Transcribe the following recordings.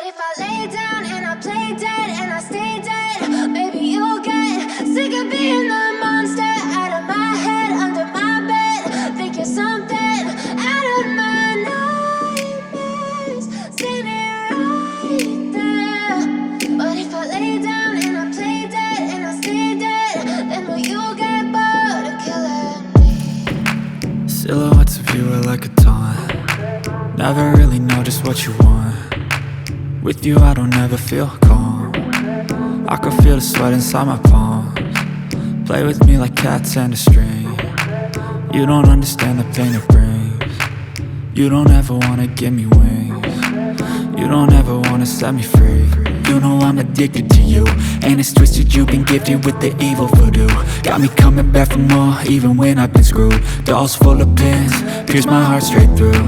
if I lay down and I play dead and I stay dead, maybe you'll get sick of being the monster out of my head, under my bed. Think you're something out of my nightmares, standing right there. But if I lay down and I play dead and I stay dead, then will you get bored of killing me? Silhouettes of you are like a taunt. Never really know just what you want. With you I don't ever feel calm. I can feel the sweat inside my palms. Play with me like cats and a string. You don't understand the pain it brings. You don't ever wanna give me wings. You don't ever wanna set me free. You know I'm addicted to you, and it's twisted, you've been gifted with the evil voodoo. Got me coming back for more, even when I've been screwed. Dolls full of pins, pierce my heart straight through.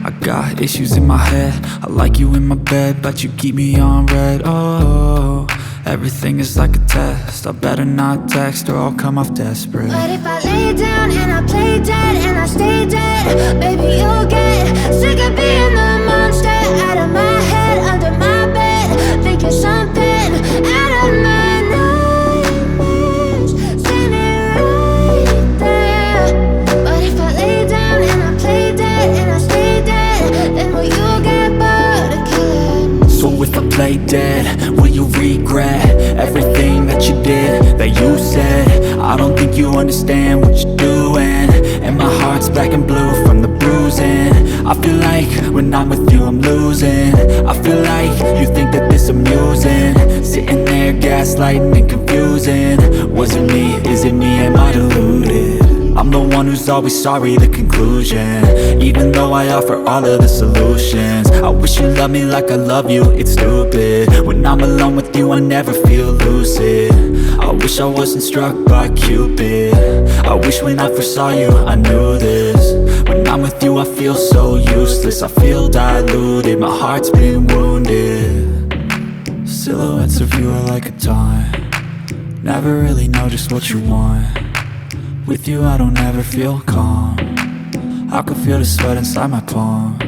I got issues in my head, I like you in my bed, but you keep me on red. Oh, everything is like a test, I better not text or I'll come off desperate. But if I lay down and I play dead and I stay dead, baby you'll get sick of being the monster out of my head, under my bed. Think you're something out of my nightmares, standing right there. But if I lay down and I play dead and I stay dead, then will you get bored of killing me? So if I play dead, will you regret everything that you did, that you said? I don't think you understand what you're doing, and my heart's black and blue from the bruising. I feel like when I'm with you I'm losing. I feel like you think that this amusing, sitting there gaslighting and confusing. Was it me? Is it me? Am I deluded? I'm the one who's always sorry, the conclusion, even though I offer all of the solutions. I wish you loved me like I love you, it's stupid. When I'm alone with you I never feel lucid. I wish I wasn't struck by Cupid. I wish when I first saw you I knew this. When I'm with you I feel so useless, I feel diluted, my heart's been wounded. Silhouettes of you are like a taunt. Never really know just what you want. With you I don't ever feel calm. I can feel the sweat inside my palms.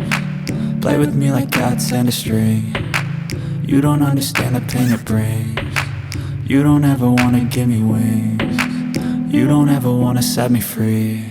Play with me like cats and a string. You don't understand the pain it brings. You don't ever wanna give me wings. You don't ever wanna set me free.